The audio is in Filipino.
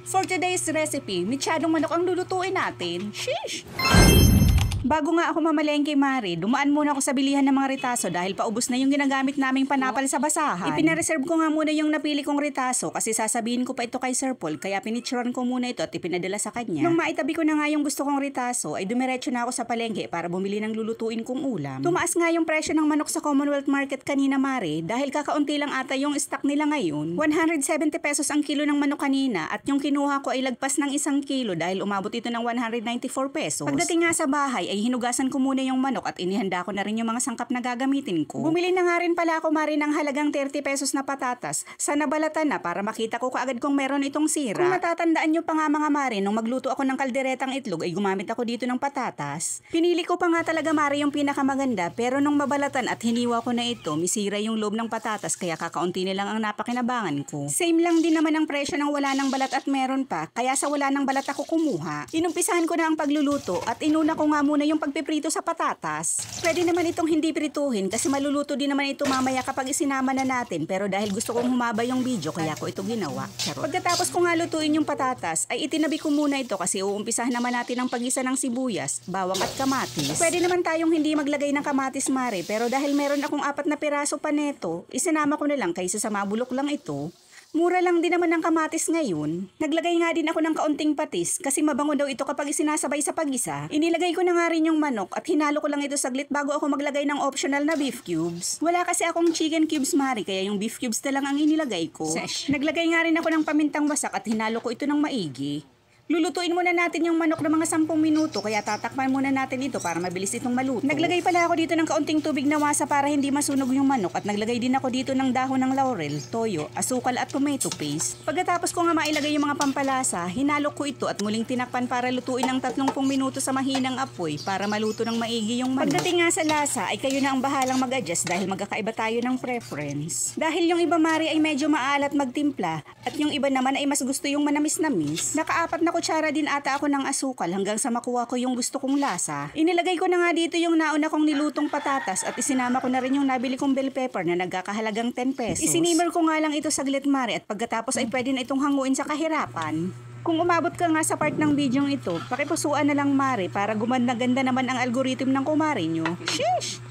For today's recipe, mitsyadong manok ang lulutuin natin. Sheesh! Bago nga ako mamalengke, Mari, dumaan muna ako sa bilihan ng mga ritaso dahil paubos na yung ginagamit naming panapal sa basahan. Ipinareserve ko nga muna yung napili kong ritaso kasi sasabihin ko pa ito kay Sir Paul, kaya pinicturean ko muna ito at ipinadala sa kanya. Nung maitabi ko na nga yung gusto kong ritaso, ay dumiretso na ako sa palengke para bumili ng lulutuin kong ulam. Tumaas nga yung presyo ng manok sa Commonwealth Market kanina, Mari, dahil kakaunti lang ata yung stock nila ngayon. 170 pesos ang kilo ng manok kanina at yung kinuha ko ay lagpas ng 1 kilo dahil umabot ito ng 194 pesos. Pagdating nga sa bahay ay hinugasan ko muna yung manok at inihanda ko na rin yung mga sangkap na gagamitin ko. Bumili na nga rin pala ako, Mari, ng halagang 30 pesos na patatas sa nabalatan na para makita ko kaagad kung meron itong sira. Kung natatandaan nyo pa nga, mga Mari, nung magluto ako ng kalderetang itlog ay gumamit ako dito ng patatas. Pinili ko pa nga talaga, Mari, yung pinakamaganda, pero nung mabalatan at hiniwa ko na ito, misira yung loob ng patatas kaya kakaunti na lang ang napakinabangan ko. Same lang din naman ang presyo ng wala ng balat at meron pa, kaya sa wala ng balat ako kumuha. Inumpisahan ko na ang pagluluto at inuna ko nga muna yung pagpiprito sa patatas. Pwede naman itong hindi prituhin kasi maluluto din naman ito mamaya kapag isinama na natin, pero dahil gusto kong humaba yung video kaya ko ito ginawa. Charot. Pagkatapos ko nga lutuin yung patatas ay itinabi ko muna ito kasi uumpisahan naman natin ang paggisa ng sibuyas, bawang at kamatis. Pwede naman tayong hindi maglagay ng kamatis, Mari, pero dahil meron akong 4 na piraso pa neto, isinama ko na lang kaysa sa mabulok lang ito. Mura lang din naman ng kamatis ngayon. Naglagay nga din ako ng kaunting patis kasi mabango daw ito kapag isinasabay sa pagisa. Inilagay ko na nga rin yung manok at hinalo ko lang ito saglit bago ako maglagay ng optional na beef cubes. Wala kasi akong chicken cubes, Mari, kaya yung beef cubes na lang ang inilagay ko. Naglagay nga rin ako ng pamintang wasak at hinalo ko ito ng maigi. Lulutuin muna natin yung manok ng mga 10 minuto kaya tatakpan muna natin ito para mabilis itong maluto. Naglagay pala ako dito ng kaunting tubig na wasa para hindi masunog yung manok at naglagay din ako dito ng dahon ng laurel, toyo, asukal at tomato paste. Pagkatapos ko nga mailagay yung mga pampalasa, hinalo ko ito at muling tinakpan para lutuin ng 30 minuto sa mahinang apoy para maluto ng maigi yung manok. Pagdating nga sa lasa ay kayo na ang bahalang mag-adjust dahil magkakaiba tayo ng preference. Dahil yung iba, Mari, ay medyo maalat magtimpla at yung iba naman ay mas gusto yung manamis-namis. Nakaapat na kutsara din ata ako ng asukal hanggang sa makuha ko yung gusto kong lasa. Inilagay ko na nga dito yung nauna kong nilutong patatas at isinama ko na rin yung nabili kong bell pepper na nagkakahalagang 10 pesos. Isinimmer ko nga lang ito saglit, Mari, at pagkatapos ay pwede na itong hanguin sa kahirapan. Kung umabot ka nga sa part ng video ito, pakipusuan na lang, Mari, para gumanda-ganda naman ang algorithm ng kumari nyo. Sheesh!